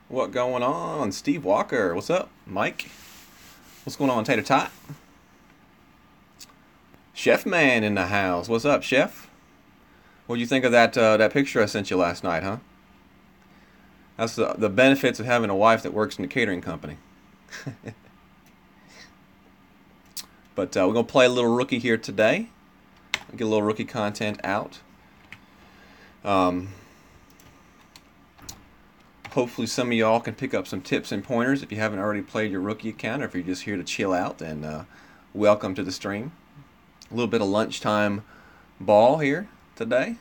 What going on? Steve Walker. What's up, Mike? What's going on, Tater Tot? Chef Man in the house. What's up, Chef? What'd you think of that picture I sent you last night, huh? That's the benefits of having a wife that works in a catering company. But we're gonna play a little rookie here today. Get a little rookie content out. Um, Hopefully some of y'all can pick up some tips and pointers if you haven't already played your rookie account, or if you're just here to chill out. And welcome to the stream. A little bit of lunchtime ball here today.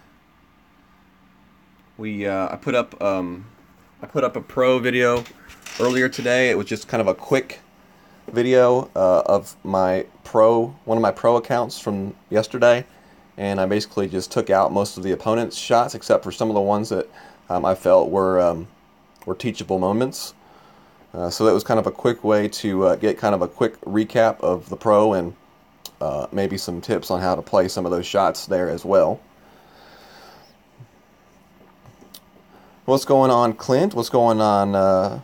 I put up a pro video earlier today. It was just kind of a quick video of one of my pro accounts from yesterday, and I basically just took out most of the opponent's shots except for some of the ones that I felt were teachable moments. So that was kind of a quick way to get kind of a quick recap of the pro and maybe some tips on how to play some of those shots there as well. What's going on, Clint? What's going on,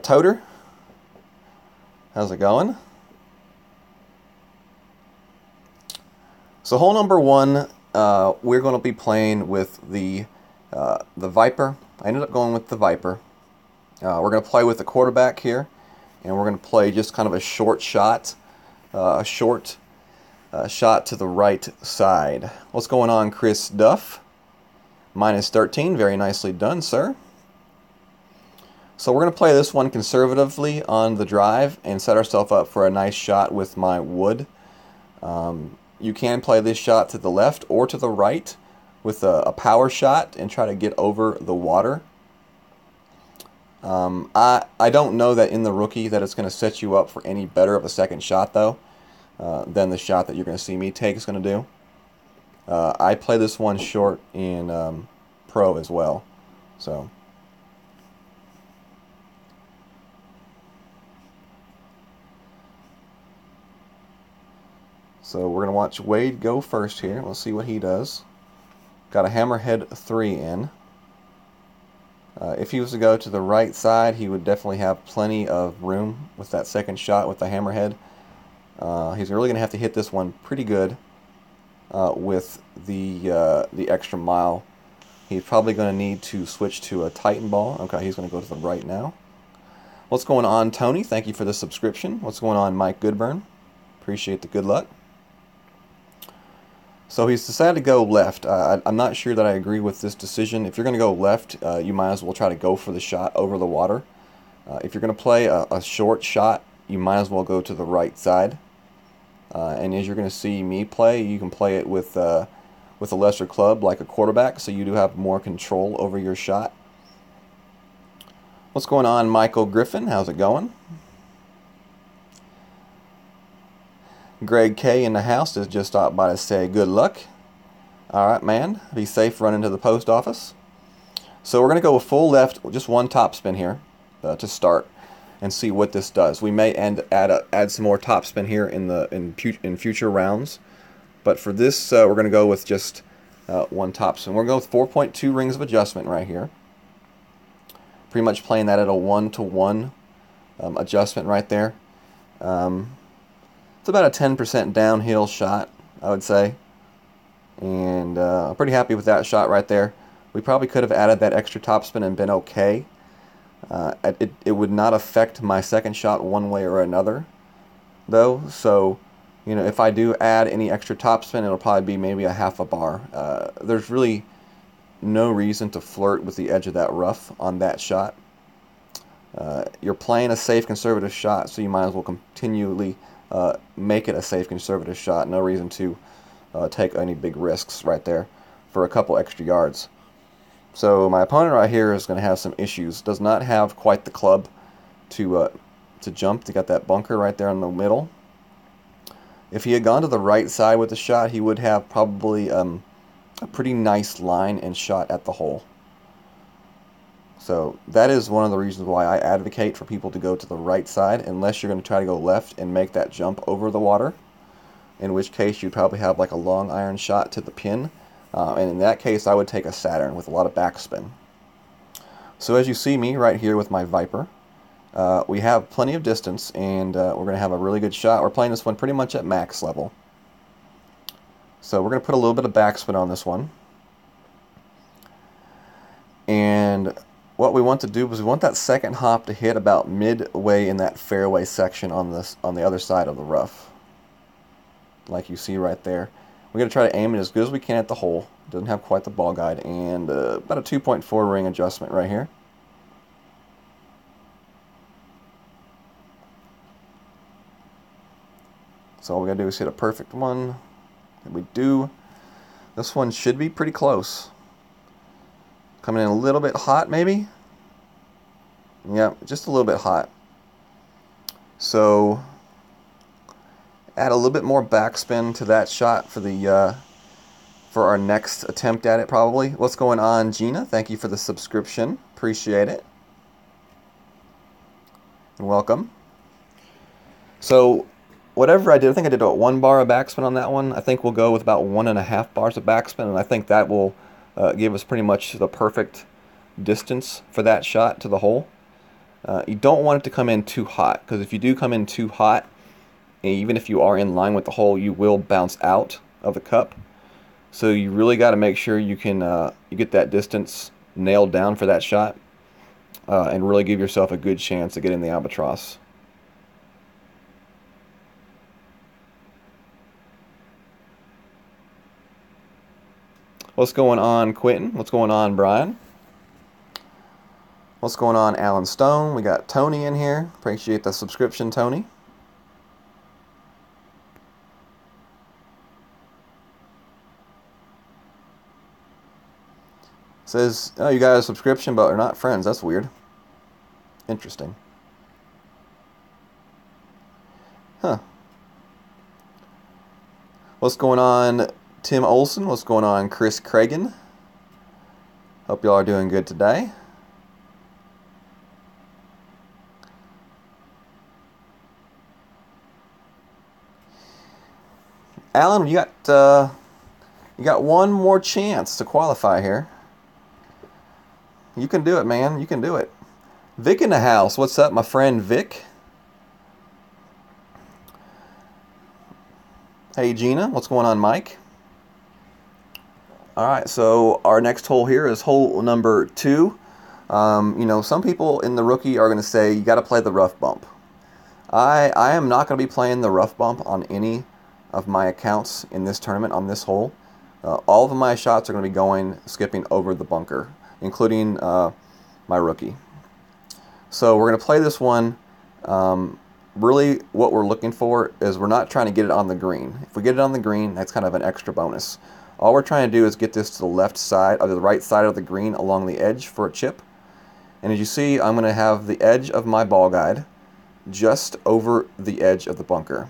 Toter? How's it going? So hole number one, we're going to be playing with the Viper. I ended up going with the Viper. We're going to play with the quarterback here, and we're going to play just kind of a short shot, shot to the right side. What's going on, Chris Duff? -13, very nicely done, sir. So we're going to play this one conservatively on the drive and set ourselves up for a nice shot with my wood. You can play this shot to the left or to the right with a power shot and try to get over the water. I don't know that in the rookie that it's going to set you up for any better of a second shot, though, than the shot that you're going to see me take is going to do. I play this one short in pro as well. So we're going to watch Wade go first here. We'll see what he does. Got a hammerhead 3 in. If he was to go to the right side, he would definitely have plenty of room with that second shot with the hammerhead. He's really going to have to hit this one pretty good with the extra mile. He's probably going to need to switch to a Titan ball. Okay, he's going to go to the right now. What's going on, Tony? Thank you for the subscription. What's going on, Mike Goodburn? Appreciate the good luck. So he's decided to go left. I'm not sure that I agree with this decision. If you're going to go left, you might as well try to go for the shot over the water. If you're going to play a short shot, you might as well go to the right side. And as you're going to see me play, you can play it with a lesser club like a quarterback, so you do have more control over your shot. What's going on, Michael Griffin? How's it going? Greg K in the house has just stopped by to say good luck. All right, man. Be safe running to the post office. So we're going to go with full left, just one topspin here to start, and see what this does. We may add some more topspin here in future rounds, but for this we're going to go with just one topspin. We're going to go with 4.2 rings of adjustment right here. Pretty much playing that at a 1-to-1 adjustment right there. It's about a 10% downhill shot, I would say. And I'm pretty happy with that shot right there. We probably could have added that extra topspin and been okay. It would not affect my second shot one way or another, though. So, if I do add any extra topspin, it'll probably be maybe a half a bar. There's really no reason to flirt with the edge of that rough on that shot. You're playing a safe, conservative shot, so you might as well continually make it a safe, conservative shot. No reason to take any big risks right there for a couple extra yards. So my opponent right here is going to have some issues. Does not have quite the club to jump. They got that bunker right there in the middle. If he had gone to the right side with the shot, he would have probably a pretty nice line and shot at the hole. So that is one of the reasons why I advocate for people to go to the right side, unless you're going to try to go left and make that jump over the water, in which case you'd probably have like a long iron shot to the pin. And in that case, I would take a Saturn with a lot of backspin. So as you see me right here with my Viper, we have plenty of distance, and we're going to have a really good shot. We're playing this one pretty much at max level. So we're going to put a little bit of backspin on this one. And what we want to do is we want that second hop to hit about midway in that fairway section on the other side of the rough. Like you see right there. We're going to try to aim it as good as we can at the hole. Doesn't have quite the ball guide, and about a 2.4 ring adjustment right here. So all we gotta do is hit a perfect one, and we do. This one should be pretty close. Coming in a little bit hot, maybe? Yeah, just a little bit hot. So add a little bit more backspin to that shot for our next attempt at it, probably. What's going on, Gina? Thank you for the subscription. Appreciate it. And welcome. So whatever I did, I think I did about 1 bar of backspin on that one. I think we'll go with about 1.5 bars of backspin, and I think that will give us pretty much the perfect distance for that shot to the hole. You don't want it to come in too hot, because if you do come in too hot, even if you are in line with the hole, you will bounce out of the cup. So you really got to make sure you can you get that distance nailed down for that shot, and really give yourself a good chance to get in the albatross. What's going on, Quentin? What's going on, Brian? What's going on, Alan Stone? We got Tony in here. Appreciate the subscription, Tony. Says, oh, you got a subscription, but are not friends. That's weird. Interesting. Huh. What's going on, Tim Olson? What's going on, Chris Cragen? Hope y'all are doing good today. Alan, you got one more chance to qualify here. You can do it, man. You can do it. Vic in the house. What's up, my friend Vic? Hey, Gina. What's going on, Mike? All right, so our next hole here is hole number 2. You know, some people in the rookie are going to say you got to play the rough bump. I am not going to be playing the rough bump on any of my accounts in this tournament on this hole. All of my shots are going to be skipping over the bunker, including my rookie. So we're going to play this one. Really, what we're looking for is we're not trying to get it on the green. If we get it on the green, that's kind of an extra bonus. All we're trying to do is get this to the left side, or the right side of the green along the edge for a chip. And as you see, I'm going to have the edge of my ball guide just over the edge of the bunker.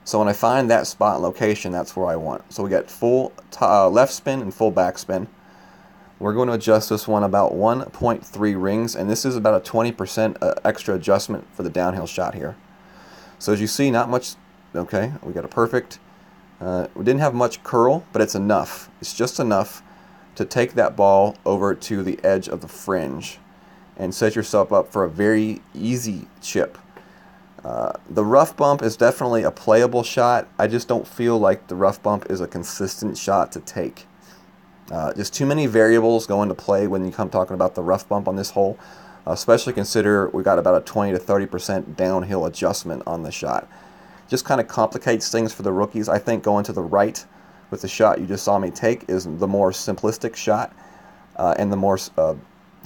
So when I find that spot and location, that's where I want. So we got full left spin and full back spin. We're going to adjust this one about 1.3 rings, and this is about a 20% extra adjustment for the downhill shot here. So as you see, not much. Okay, we got a perfect. We didn't have much curl, but it's enough. It's just enough to take that ball over to the edge of the fringe and set yourself up for a very easy chip. The rough bump is definitely a playable shot. I just don't feel like the rough bump is a consistent shot to take. Just too many variables go into play when you come talking about the rough bump on this hole. Especially consider we got about a 20 to 30% downhill adjustment on the shot. Just kind of complicates things for the rookies. I think going to the right with the shot you just saw me take is the more simplistic shot and the more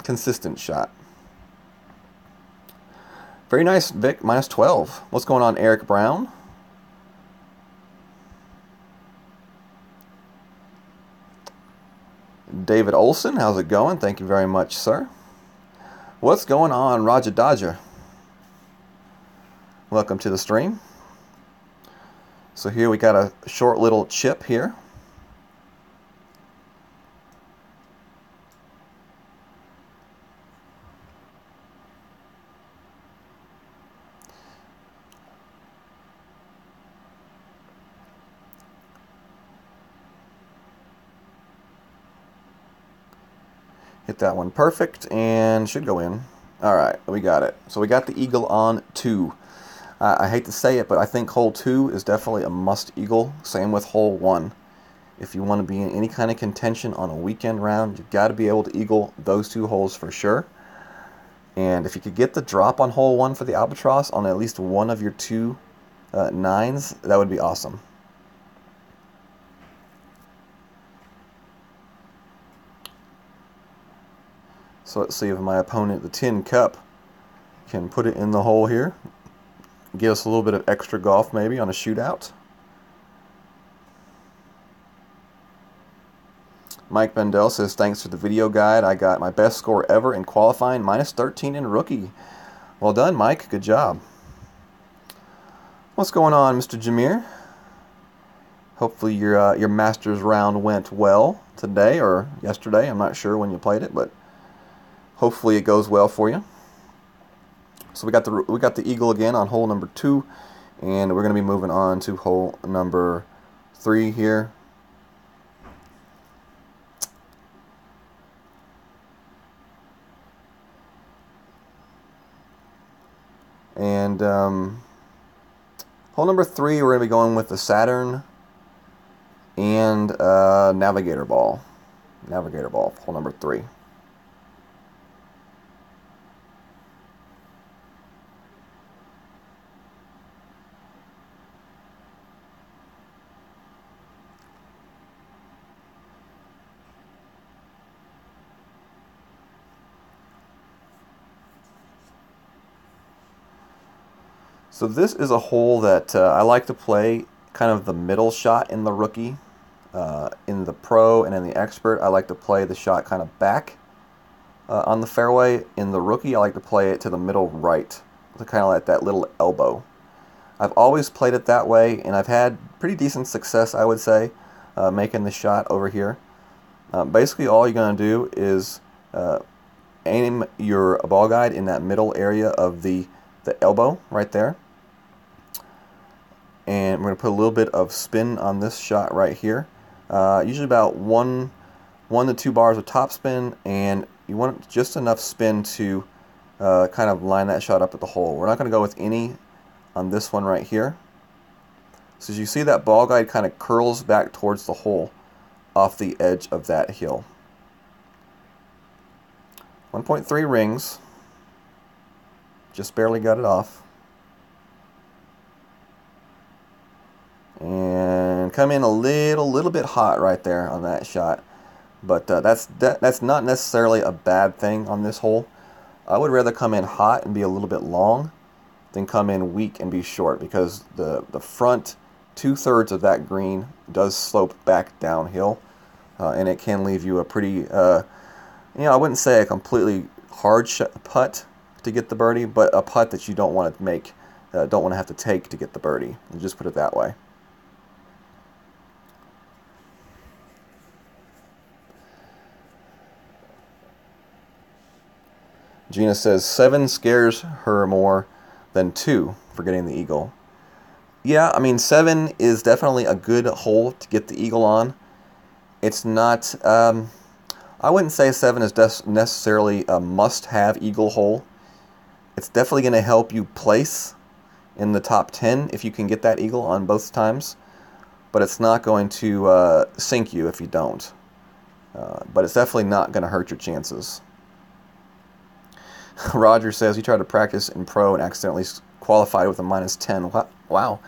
consistent shot. Very nice, Vic. Minus 12. What's going on, Eric Brown? David Olson, how's it going? Thank you very much, sir. What's going on, Roger Dodger? Welcome to the stream. So here we got a short little chip here. Hit that one perfect and should go in. Alright, we got it. So we got the eagle on 2. I hate to say it, but I think hole 2 is definitely a must eagle. Same with hole 1. If you want to be in any kind of contention on a weekend round, you've got to be able to eagle those 2 holes for sure. And if you could get the drop on hole 1 for the albatross on at least one of your 2 9s, that would be awesome. So let's see if my opponent, the tin cup, can put it in the hole here. Give us a little bit of extra golf maybe on a shootout. Mike Bendel says, thanks for the video guide. I got my best score ever in qualifying, -13 in rookie. Well done, Mike. Good job. What's going on, Mr. Jameer? Hopefully your Masters round went well today or yesterday. I'm not sure when you played it, but hopefully it goes well for you. So we got the eagle again on hole number 2, and we're going to be moving on to hole number 3 here. And hole number 3, we're going to be going with the Saturn and Navigator ball. Navigator ball, hole number 3. So this is a hole that I like to play kind of the middle shot in the rookie. In the pro and in the expert, I like to play the shot kind of back on the fairway. In the rookie, I like to play it to the middle right, to kind of like that little elbow. I've always played it that way, and I've had pretty decent success, I would say, making the shot over here. Basically, all you're going to do is aim your ball guide in that middle area of the elbow right there. And we're going to put a little bit of spin on this shot right here. Usually about 1 to 2 bars of top spin, and you want just enough spin to kind of line that shot up at the hole. We're not going to go with any on this one right here. So as you see, that ball guide kind of curls back towards the hole off the edge of that hill. 1.3 rings. Just barely got it off. And come in a little bit hot right there on that shot. But that's not necessarily a bad thing on this hole. I would rather come in hot and be a little bit long than come in weak and be short, because the front 2/3 of that green does slope back downhill, and it can leave you a pretty, I wouldn't say a completely hard putt to get the birdie, but a putt that you don't want to make, don't want to have to take to get the birdie. And just put it that way. Gina says 7 scares her more than 2 for getting the eagle. Yeah, I mean 7 is definitely a good hole to get the eagle on. It's not, I wouldn't say 7 is necessarily a must-have eagle hole. It's definitely going to help you place in the top 10 if you can get that eagle on both times, but it's not going to sink you if you don't. But it's definitely not going to hurt your chances. Roger says he tried to practice in pro and accidentally qualified with a -10. Wow.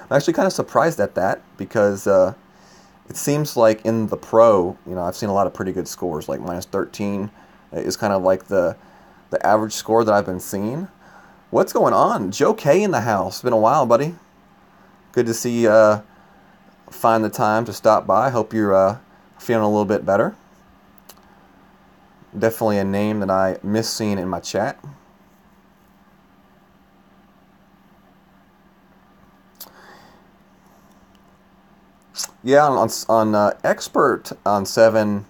I'm actually kind of surprised at that, because it seems like in the pro, I've seen a lot of pretty good scores, like -13 is kind of like the average score that I've been seeing. What's going on? Joe K in the house. It's been a while, buddy. Good to see you find the time to stop by. Hope you're feeling a little bit better. Definitely a name that I miss seeing in my chat. Yeah, on expert on 7,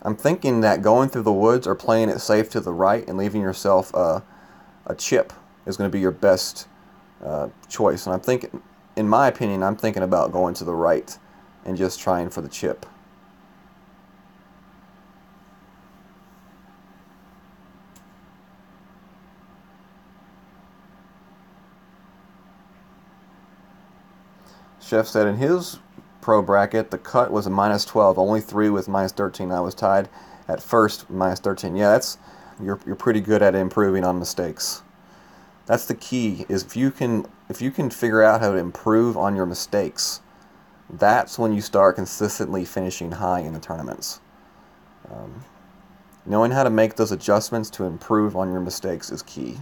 I'm thinking that going through the woods or playing it safe to the right and leaving yourself a chip is going to be your best choice. And I'm thinking, in my opinion, I'm thinking about going to the right and just trying for the chip. Chef said in his pro bracket, the cut was a -12. Only 3 with -13. I was tied at first, -13. Yeah, you're pretty good at improving on mistakes. That's the key. Is if you can figure out how to improve on your mistakes, that's when you start consistently finishing high in the tournaments. Knowing how to make those adjustments to improve on your mistakes is key.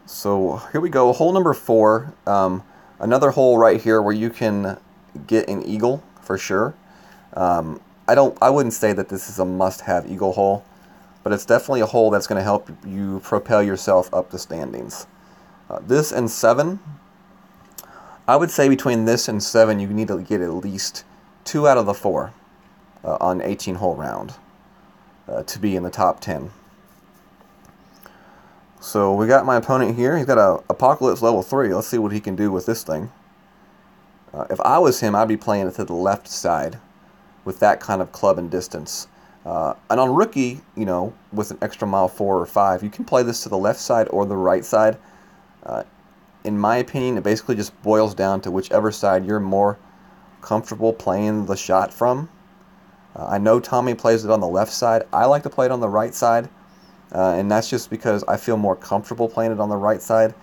So here we go, hole number 4. Another hole right here where you can get an eagle for sure. I wouldn't say that this is a must-have eagle hole, but it's definitely a hole that's going to help you propel yourself up the standings. This and 7, I would say between this and 7, you need to get at least 2 out of the 4 on 18-hole round to be in the top 10. So we got my opponent here. He's got a Apocalypse level 3. Let's see what he can do with this thing. If I was him, I'd be playing it to the left side with that kind of club and distance. And on rookie, you know, with an extra mile 4 or 5, you can play this to the left side or the right side. In my opinion, it basically just boils down to whichever side you're more comfortable playing the shot from. I know Tommy plays it on the left side. I like to play it on the right side. And that's just because I feel more comfortable playing it on the right side.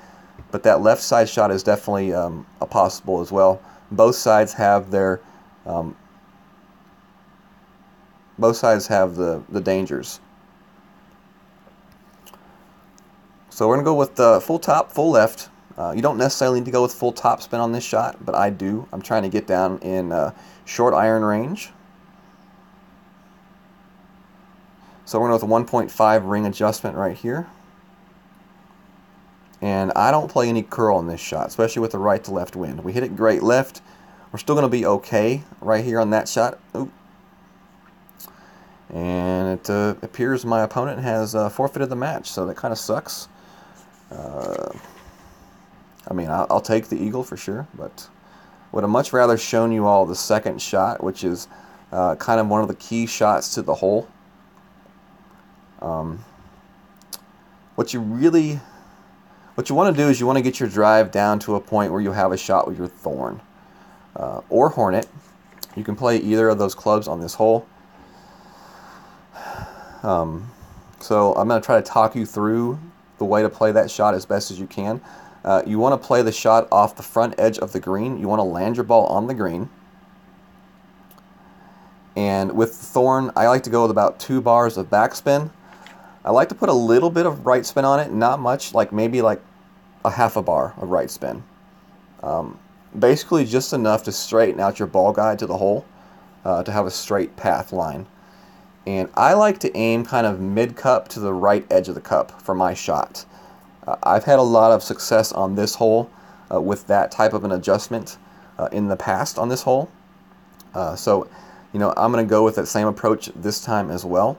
But that left side shot is definitely a possible as well. Both sides have their the dangers. So we're going to go with full top, full left. You don't necessarily need to go with full top spin on this shot, but I do. I'm trying to get down in short iron range. So we're going to go with a 1.5 ring adjustment right here. And I don't play any curl in this shot, especially with the right to left wind. We hit it great left. We're still going to be okay right here on that shot. Oop. And it appears my opponent has forfeited the match, so that kind of sucks. I mean, I'll take the eagle for sure, but would have much rather shown you all the second shot, which is kind of one of the key shots to the hole. What you want to do is you want to get your drive down to a point where you have a shot with your thorn or hornet. You can play either of those clubs on this hole. So I'm going to try to talk you through the way to play that shot as best as you can. You want to play the shot off the front edge of the green. You want to land your ball on the green. And with the thorn, I like to go with about 2 bars of backspin. I like to put a little bit of right spin on it, not much, like maybe like a half a bar of right spin. Basically just enough to straighten out your ball guide to the hole, to have a straight path line. And I like to aim kind of mid-cup to the right edge of the cup for my shot. I've had a lot of success on this hole with that type of an adjustment in the past on this hole. So, you know, I'm going to go with that same approach this time as well.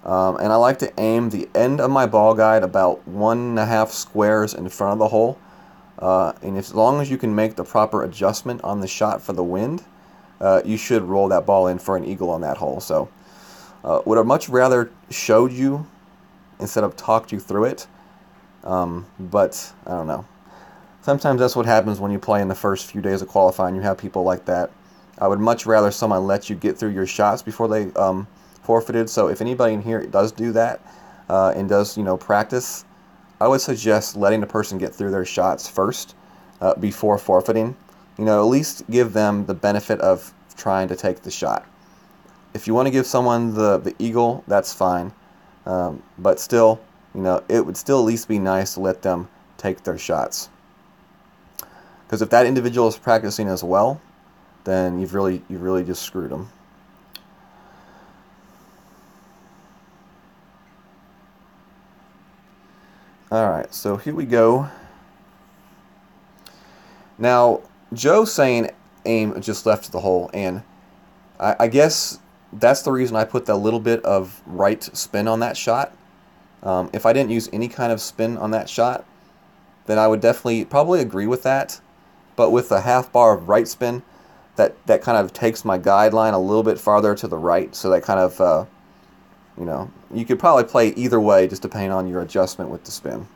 And I like to aim the end of my ball guide about 1.5 squares in front of the hole. And as long as you can make the proper adjustment on the shot for the wind, you should roll that ball in for an eagle on that hole. So would have much rather showed you instead of talked you through it. But I don't know. Sometimes that's what happens when you play in the first few days of qualifying. You have people like that. I would much rather someone let you get through your shots before they forfeited. So if anybody in here does do that and does, you know, practice, I would suggest letting the person get through their shots first before forfeiting. You know, at least give them the benefit of trying to take the shot. If you want to give someone the eagle, that's fine. But still, you know, it would still at least be nice to let them take their shots. Because if that individual is practicing as well, then you've really just screwed them. Alright, so here we go. Now, Joe's saying aim just left of the hole, and I guess that's the reason I put that little bit of right spin on that shot. If I didn't use any kind of spin on that shot, then I would probably agree with that. But with a half bar of right spin, that kind of takes my guideline a little bit farther to the right, so that kind of You know, you could probably play either way, just depending on your adjustment with the spin.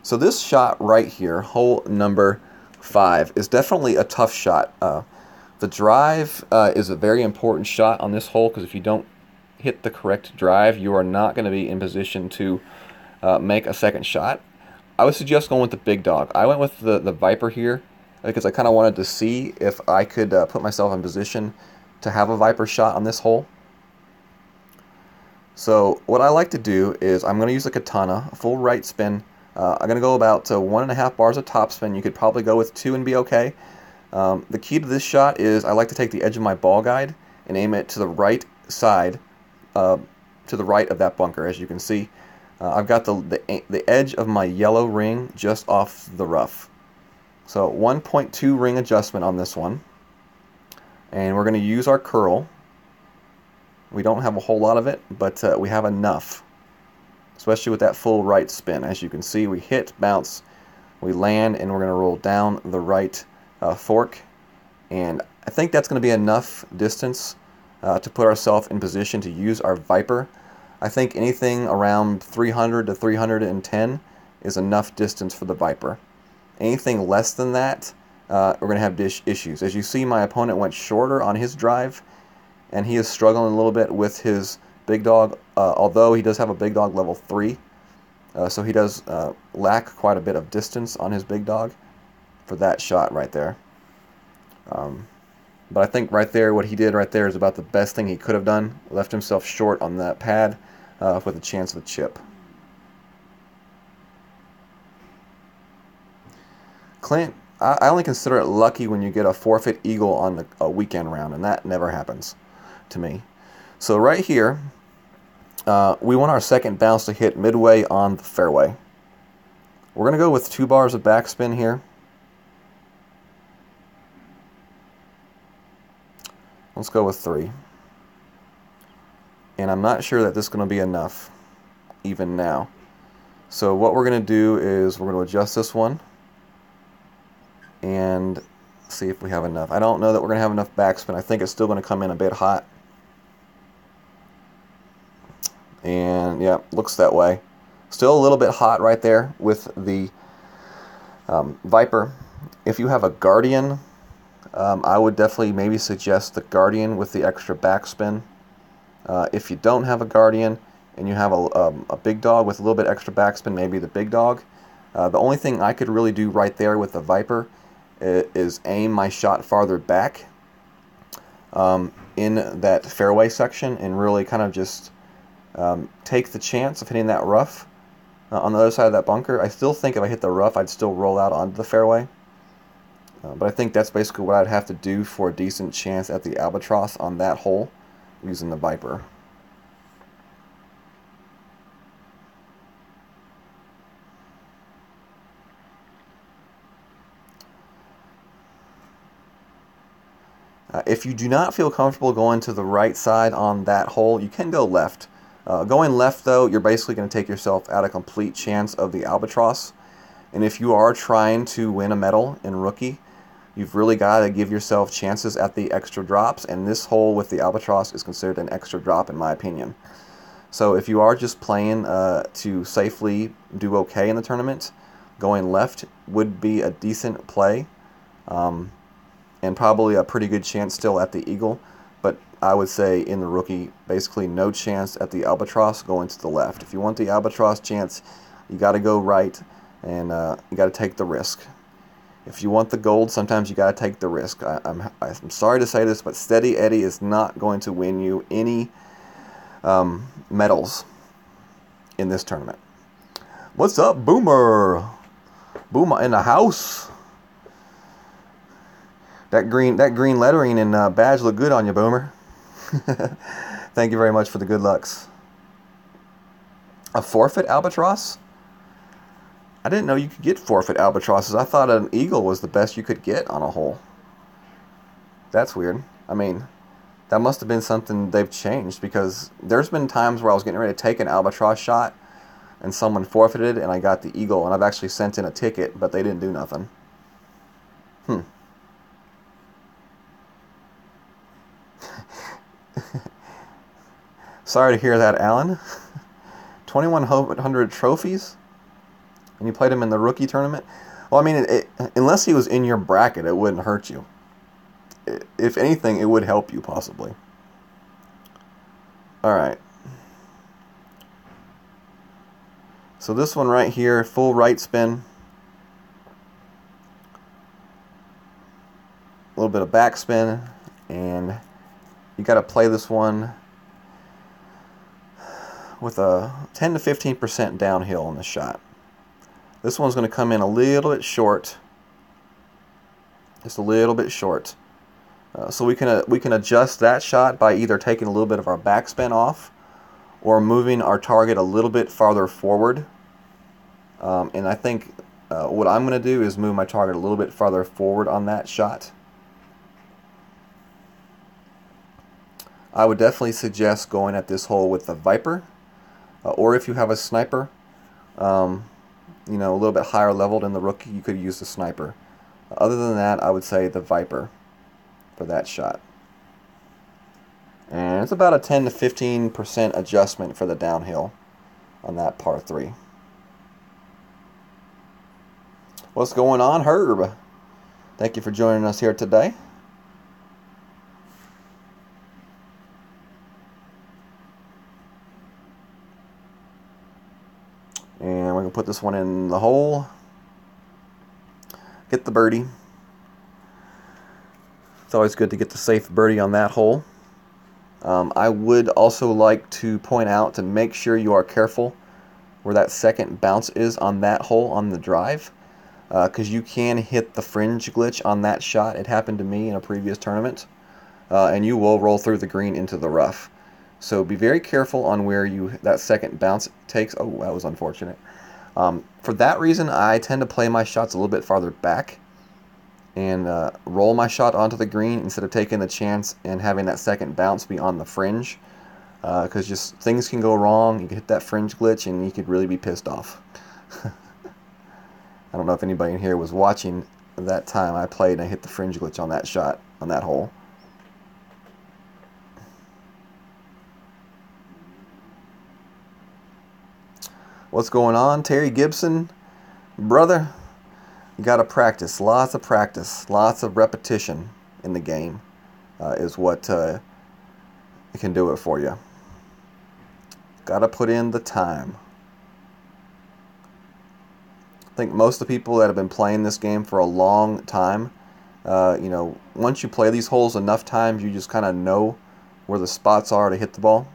So this shot right here, hole number 5, is definitely a tough shot. The drive is a very important shot on this hole, because if you don't hit the correct drive, you are not going to be in position to make a second shot. I would suggest going with the big dog. I went with the Viper here because I kind of wanted to see if I could put myself in position to have a Viper shot on this hole. So what I like to do is I'm going to use a katana, a full right spin. I'm going to go about 1.5 bars of topspin. You could probably go with 2 and be okay. The key to this shot is I like to take the edge of my ball guide and aim it to the right side, to the right of that bunker. As you can see, I've got the edge of my yellow ring just off the rough. So 1.2 ring adjustment on this one. And we're going to use our curl. We don't have a whole lot of it, but we have enough, especially with that full right spin. As you can see, we hit, bounce, we land, and we're going to roll down the right fork. And I think that's going to be enough distance to put ourselves in position to use our Viper. I think anything around 300 to 310 is enough distance for the Viper. Anything less than that, we're going to have issues. As you see, my opponent went shorter on his drive, and he is struggling a little bit with his big dog, although he does have a big dog level 3. So he does lack quite a bit of distance on his big dog for that shot right there. But I think right there, what he did right there is about the best thing he could have done. Left himself short on that pad with a chance of a chip. Clint, I only consider it lucky when you get a forfeit eagle on a weekend round, and that never happens to me. So right here, we want our second bounce to hit midway on the fairway. We're going to go with 2 bars of backspin here. Let's go with 3. And I'm not sure that this is going to be enough, even now. So what we're going to do is we're going to adjust this one and see if we have enough. I don't know that we're going to have enough backspin. I think it's still going to come in a bit hot. And yeah, looks that way. Still a little bit hot right there with the Viper. If you have a Guardian, I would definitely maybe suggest the Guardian with the extra backspin. If you don't have a Guardian and you have a big dog with a little bit extra backspin, maybe the big dog. The only thing I could really do right there with the Viper is aim my shot farther back in that fairway section and really kind of just take the chance of hitting that rough on the other side of that bunker. I still think if I hit the rough, I'd still roll out onto the fairway. But I think that's basically what I'd have to do for a decent chance at the albatross on that hole using the Viper. If you do not feel comfortable going to the right side on that hole, you can go left. Going left, though, you're basically going to take yourself out a complete chance of the albatross. And if you are trying to win a medal in rookie, you've really got to give yourself chances at the extra drops, and this hole with the albatross is considered an extra drop in my opinion. So if you are just playing to safely do okay in the tournament, going left would be a decent play. And probably a pretty good chance still at the eagle, but I would say in the rookie, basically no chance at the albatross going to the left. If you want the albatross chance, you got to go right, and you got to take the risk. If you want the gold, sometimes you got to take the risk. I'm sorry to say this, but Steady Eddie is not going to win you any medals in this tournament. What's up, Boomer? Boomer in the house. That green lettering and badge look good on you, Boomer. Thank you very much for the good lucks. A forfeit albatross? I didn't know you could get forfeit albatrosses. I thought an eagle was the best you could get on a hole. That's weird. I mean, that must have been something they've changed, because there's been times where I was getting ready to take an albatross shot and someone forfeited and I got the eagle, and I've actually sent in a ticket, but they didn't do nothing. Sorry to hear that, Alan. 2,100 trophies? And you played him in the rookie tournament? Well, I mean, unless he was in your bracket, it wouldn't hurt you. If anything, it would help you, possibly. Alright. So this one right here, full right spin. A little bit of back spin. And you got to play this one with a 10 to 15% downhill on the shot. This one's going to come in a little bit short. Just a little bit short. So we can adjust that shot by either taking a little bit of our backspin off or moving our target a little bit farther forward. And I think what I'm going to do is move my target a little bit farther forward on that shot. I would definitely suggest going at this hole with the Viper, or if you have a sniper, you know, a little bit higher leveled in the rookie, you could use the sniper. Other than that, I would say the Viper for that shot. And it's about a 10 to 15% adjustment for the downhill on that par 3. What's going on, Herb? Thank you for joining us here today. And we're going to put this one in the hole. Get the birdie. It's always good to get the safe birdie on that hole. I would also like to point out to make sure you are careful where that second bounce is on that hole on the drive, because you can hit the fringe glitch on that shot. It happened to me in a previous tournament, and you will roll through the green into the rough. So be very careful on where that second bounce takes. Oh, that was unfortunate. For that reason, I tend to play my shots a little bit farther back and roll my shot onto the green instead of taking the chance and having that second bounce be on the fringe, because just things can go wrong. You can hit that fringe glitch and you could really be pissed off. I don't know if anybody in here was watching that time I played and I hit the fringe glitch on that shot on that hole. What's going on, Terry Gibson? Brother, you got to practice. Lots of practice. Lots of repetition in the game is what can do it for you. Got to put in the time. I think most of the people that have been playing this game for a long time, you know, once you play these holes enough times, you just kind of know where the spots are to hit the ball.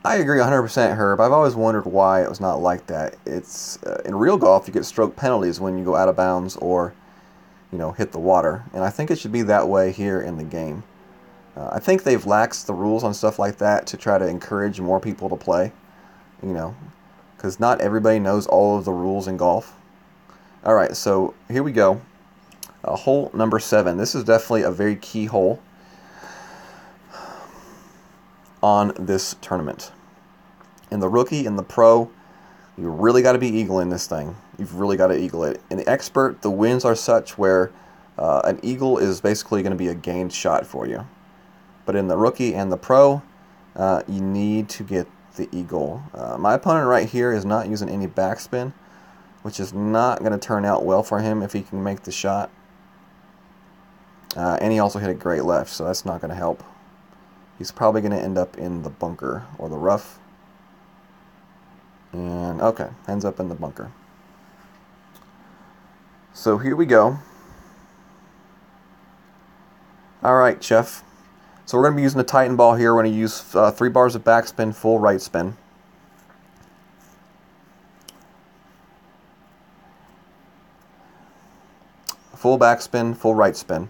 I agree 100%, Herb. I've always wondered why it was not like that. It's in real golf, you get stroke penalties when you go out of bounds or, you know, hit the water. And I think it should be that way here in the game. I think they've laxed the rules on stuff like that to try to encourage more people to play, you know, because not everybody knows all of the rules in golf. All right, so here we go. Hole number 7. This is definitely a very key hole on this tournament. In the rookie and the pro, you really got to be eagling this thing. You've really got to eagle it. In the expert, the winds are such where an eagle is basically going to be a gained shot for you. But in the rookie and the pro, you need to get the eagle. My opponent right here is not using any backspin, which is not going to turn out well for him if he can make the shot. And he also hit a great left, so that's not going to help. He's probably going to end up in the bunker or the rough. And okay, ends up in the bunker. So here we go. All right, Chef. So we're going to be using the Titan ball here. We're going to use 3 bars of backspin, full right spin. Full backspin, full right spin.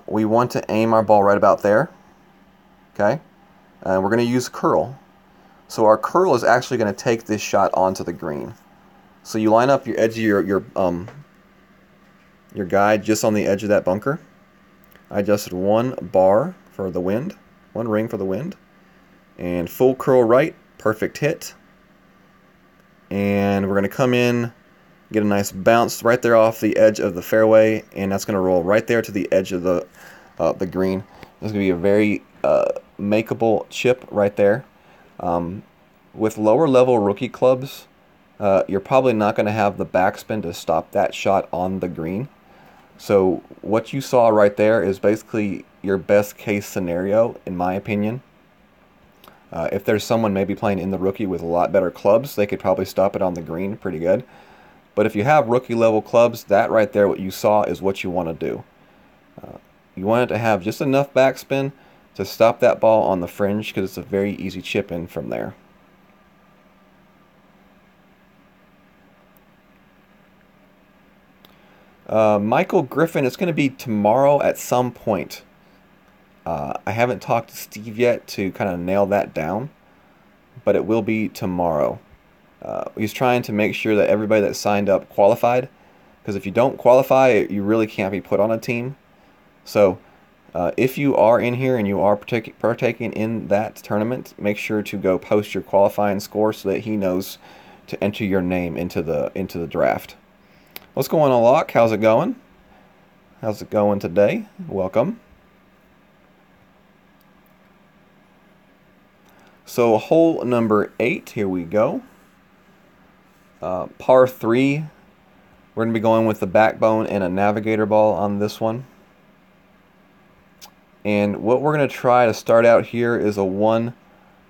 We want to aim our ball right about there. Okay, and we're going to use curl. So our curl is actually going to take this shot onto the green. So you line up your edge of your guide just on the edge of that bunker. I adjusted 1 bar for the wind, 1 ring for the wind, and full curl right, perfect hit. And we're going to come in get a nice bounce right there off the edge of the fairway, and that's going to roll right there to the edge of the green. This is going to be a very makeable chip right there. With lower level rookie clubs, you're probably not going to have the backspin to stop that shot on the green. So what you saw right there is basically your best case scenario, in my opinion. If there's someone maybe playing in the rookie with a lot better clubs, they could probably stop it on the green pretty good. But if you have rookie level clubs, that right there, what you saw, is what you want to do. You want it to have just enough backspin to stop that ball on the fringe, because it's a very easy chip in from there. Michael Griffin, it's going to be tomorrow at some point. I haven't talked to Steve yet to kind of nail that down, but it will be tomorrow. He's trying to make sure that everybody that signed up qualified, because if you don't qualify, you really can't be put on a team. So if you are in here and you are partaking in that tournament, make sure to go post your qualifying score so that he knows to enter your name into the draft. What's going on, Locke? How's it going? How's it going today? Welcome. So hole number 8, here we go. Par 3. We're going to be going with the backbone and a navigator ball on this one. And what we're going to try to start out here is a 1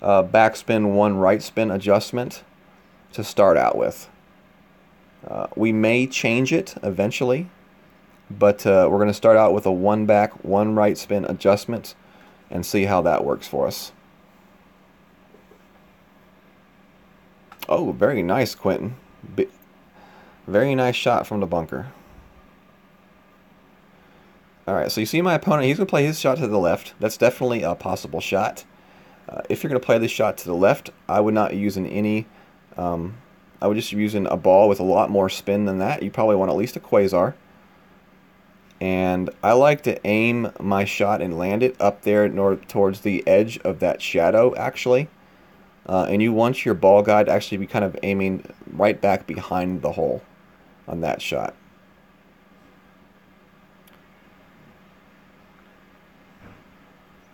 backspin, 1 right spin adjustment to start out with. We may change it eventually, but we're going to start out with a 1 back, 1 right spin adjustment and see how that works for us. Oh, very nice, Quentin. Very nice shot from the bunker. Alright, so you see my opponent, he's going to play his shot to the left. That's definitely a possible shot. If you're going to play this shot to the left, I would not use any... I would just be using a ball with a lot more spin than that. You probably want at least a quasar. And I like to aim my shot and land it up there towards the edge of that shadow, actually. And you want your ball guide to actually be kind of aiming right back behind the hole on that shot.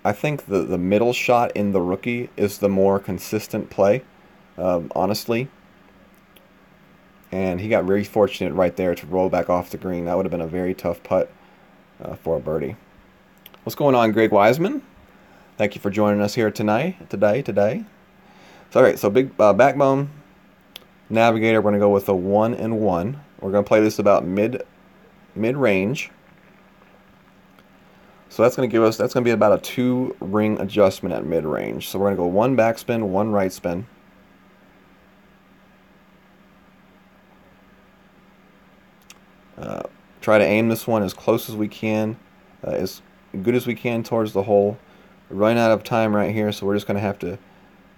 I think the middle shot in the rookie is the more consistent play, honestly. And he got very fortunate right there to roll back off the green. That would have been a very tough putt for a birdie. What's going on, Greg Wiseman? Thank you for joining us here today. So, all right, so big backbone, navigator, we're going to go with a 1 and 1. We're going to play this about mid-range. So that's going to be about a 2 ring adjustment at mid-range. So we're going to go 1 backspin, 1 right spin. Try to aim this one as close as we can, as good as we can towards the hole. We're running out of time right here, so we're just going to have to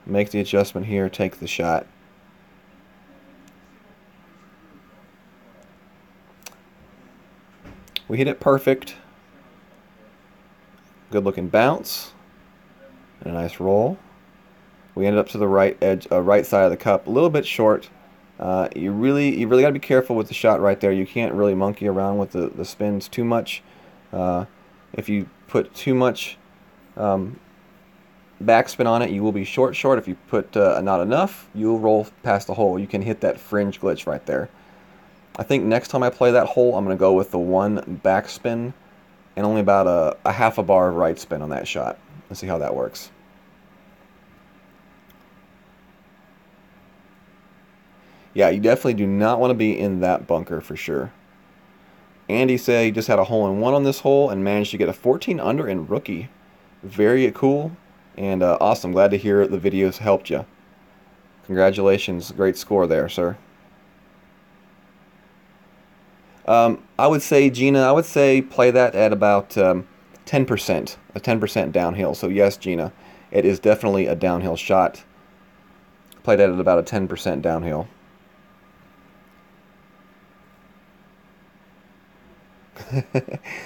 make the adjustment here, take the shot. We hit it perfect. Good looking bounce and a nice roll. We ended up to the right edge, right side of the cup, a little bit short. You really got to be careful with the shot right there. You can't really monkey around with the spins too much. If you put too much backspin on it, you will be short. If you put not enough, you'll roll past the hole. You can hit that fringe glitch right there. I think next time I play that hole, I'm going to go with the 1 backspin and only about a half a bar of right spin on that shot. Let's see how that works. Yeah, you definitely do not want to be in that bunker for sure. Andy said he just had a hole-in-one on this hole and managed to get a 14 under in rookie. Very cool and awesome. Glad to hear the videos helped you. Congratulations. Great score there, sir. I would say, Gina, I would say play that at about 10%, a 10% downhill. So yes, Gina, it is definitely a downhill shot. Play that at about a 10% downhill.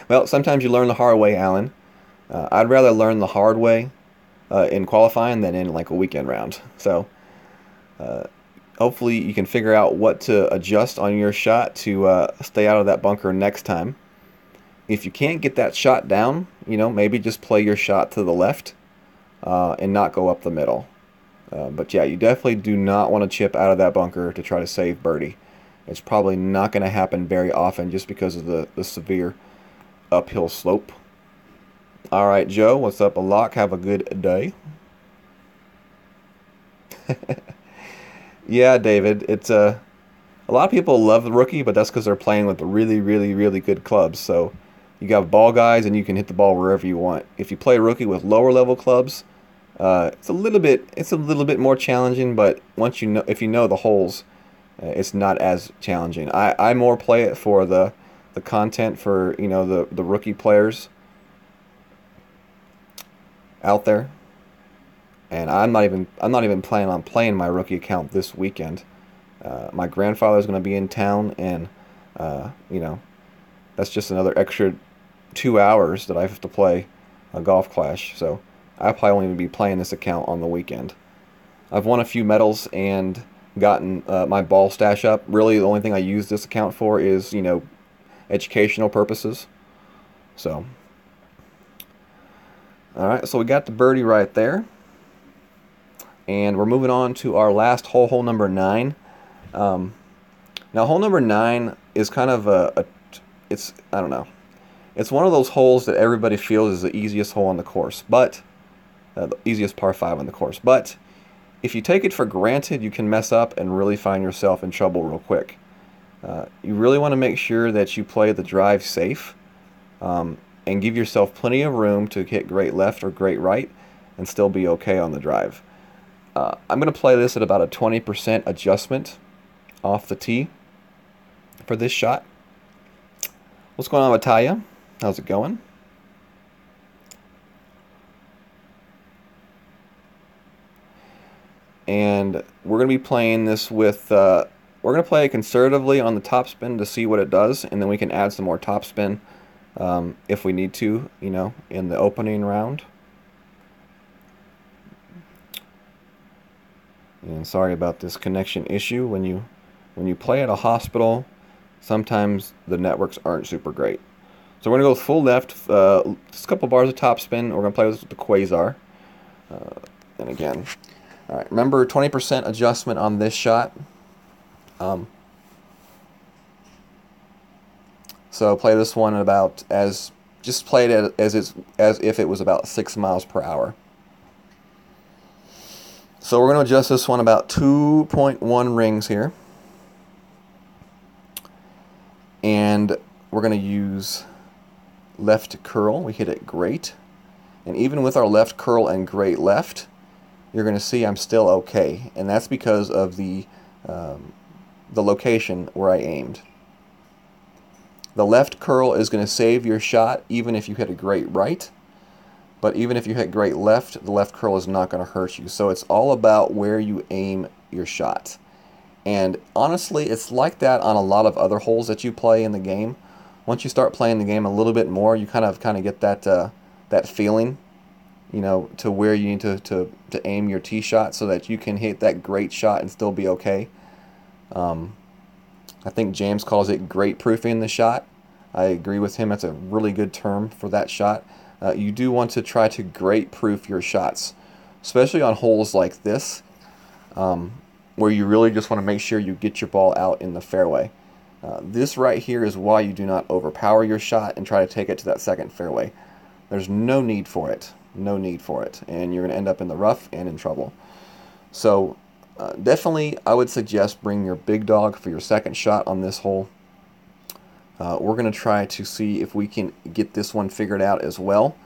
Well, sometimes you learn the hard way, Alan. I'd rather learn the hard way in qualifying than in like a weekend round. So hopefully you can figure out what to adjust on your shot to stay out of that bunker next time. If you can't get that shot down, maybe just play your shot to the left and not go up the middle. But yeah, you definitely do not want to chip out of that bunker to try to save birdie. It's probably not going to happen very often just because of the severe uphill slope. All right, Joe, what's up, a lock? Have a good day. Yeah, David, it's a lot of people love the rookie, but that's because they're playing with really, really, really good clubs. So you got ball guys, and you can hit the ball wherever you want. If you play rookie with lower level clubs, it's a little bit more challenging. But once if you know the holes, it's not as challenging. I more play it for the content for the rookie players out there, and I'm not even planning on playing my rookie account this weekend. My grandfather's going to be in town, and that's just another extra 2 hours that I have to play a Golf Clash. So I'll probably only be playing this account on the weekend. I've won a few medals and gotten my ball stash up. Really, the only thing I use this account for is educational purposes. So, all right, so we got the birdie right there, and we're moving on to our last hole, hole number 9. Now, hole number 9 is kind of I don't know. It's one of those holes that everybody feels is the easiest hole on the course, but the easiest par 5 on the course. But if you take it for granted, you can mess up and really find yourself in trouble real quick. You really want to make sure that you play the drive safe and give yourself plenty of room to hit great left or great right and still be okay on the drive. I'm going to play this at about a 20% adjustment off the tee for this shot. What's going on, Talia? How's it going? And we're going to be playing this with, we're going to play it conservatively on the topspin to see what it does, and then we can add some more topspin if we need to, in the opening round. And sorry about this connection issue. When you play at a hospital, sometimes the networks aren't super great. So we're going to go full left, just a couple bars of topspin. We're going to play this with the Quasar. And again, all right, remember 20% adjustment on this shot. So play this one at just play it as if it was about 6 miles per hour. So we're going to adjust this one about 2.1 rings here. And we're going to use left curl. We hit it great. And even with our left curl and great left, you're going to see I'm still okay. And that's because of the location where I aimed. The left curl is going to save your shot even if you hit a great right. But even if you hit great left, the left curl is not going to hurt you. So it's all about where you aim your shot. And honestly, it's like that on a lot of other holes that you play in the game. Once you start playing the game a little bit more, you kind of get that feeling, to where you need to aim your tee shot so that you can hit that great shot and still be okay. I think James calls it great proofing the shot. I agree with him. That's a really good term for that shot. You do want to try to great proof your shots, especially on holes like this, where you really just want to make sure you get your ball out in the fairway. This right here is why you do not overpower your shot and try to take it to that second fairway. There's no need for it. No need for it. And you're going to end up in the rough and in trouble. So definitely I would suggest bring your big dog for your second shot on this hole. We're going to try to see if we can get this one figured out as well.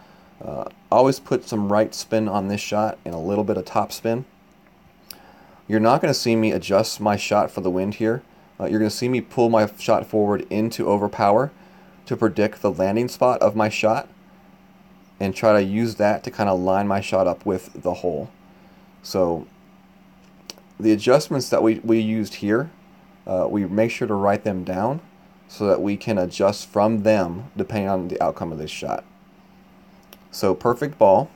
Always put some right spin on this shot and a little bit of top spin. You're not going to see me adjust my shot for the wind here. You're going to see me pull my shot forward into overpower to predict the landing spot of my shot and try to use that to kind of line my shot up with the hole. So the adjustments that we used here, we make sure to write them down so that we can adjust from them depending on the outcome of this shot. So perfect ball.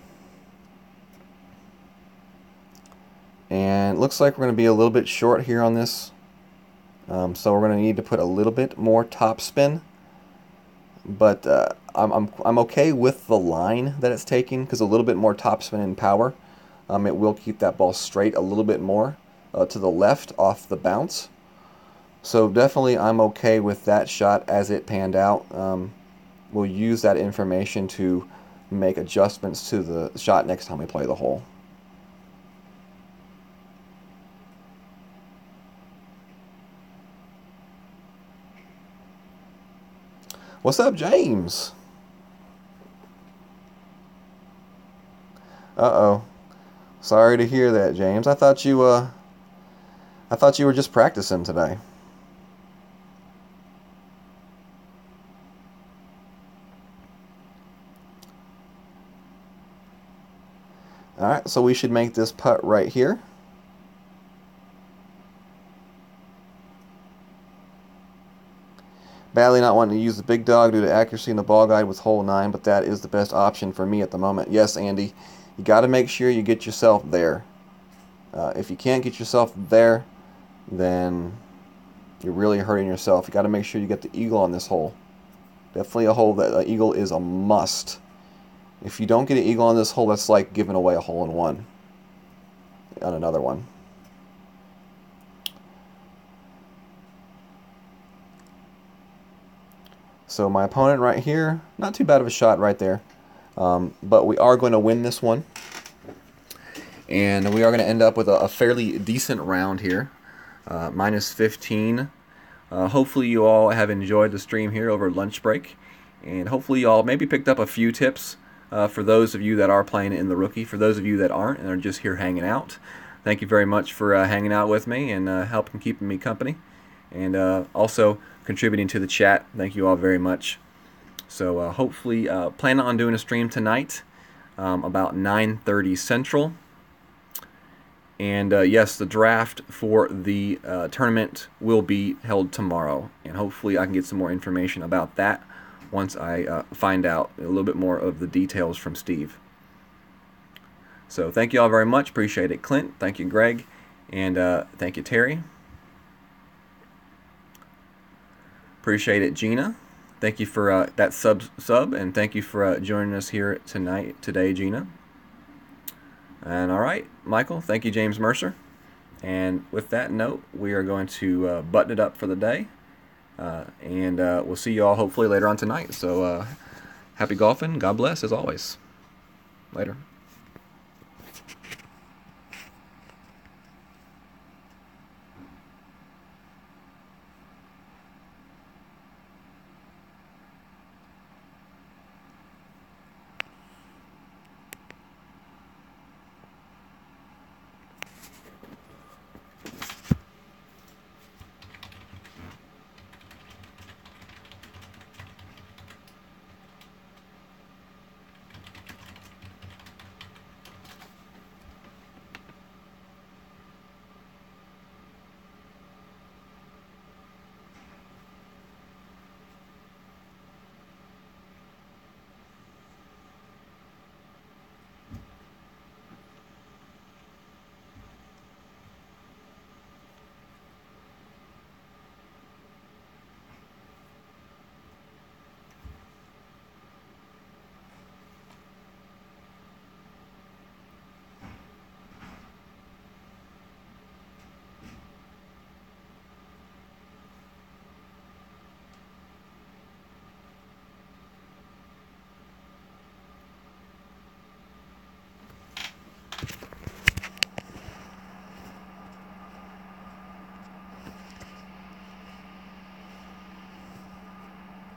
And it looks like we're going to be a little bit short here on this. So we're going to need to put a little bit more topspin. But I'm okay with the line that it's taking, because a little bit more topspin and power, it will keep that ball straight a little bit more to the left off the bounce. So definitely I'm okay with that shot as it panned out. We'll use that information to make adjustments to the shot next time we play the hole. What's up, James? Uh-oh. Sorry to hear that, James. I thought you were just practicing today. Alright, so we should make this putt right here. Badly not wanting to use the big dog due to accuracy in the ball guide with hole 9, but that is the best option for me at the moment. Yes, Andy, you got to make sure you get yourself there. If you can't get yourself there, then you're really hurting yourself. You got to make sure you get the eagle on this hole. Definitely a hole that eagle is a must. If you don't get an eagle on this hole, that's like giving away a hole-in-one on another one. So my opponent right here, not too bad of a shot right there. But we are going to win this one. And we are going to end up with a fairly decent round here. Minus 15. Hopefully you all have enjoyed the stream here over lunch break. And hopefully you all maybe picked up a few tips for those of you that are playing in the rookie. For those of you that aren't and are just here hanging out, thank you very much for hanging out with me and helping keeping me company. And also contributing to the chat. Thank you all very much. So hopefully plan on doing a stream tonight about 9:30 Central. And yes, the draft for the tournament will be held tomorrow. And hopefully I can get some more information about that once I find out a little bit more of the details from Steve. So thank you all very much. Appreciate it, Clint. Thank you, Greg. And thank you, Terry. Appreciate it, Gina. Thank you for that sub, and thank you for joining us here today, Gina. And all right, Michael, thank you, James Mercer. And with that note, we are going to button it up for the day. And we'll see you all hopefully later on tonight. So happy golfing. God bless, as always. Later.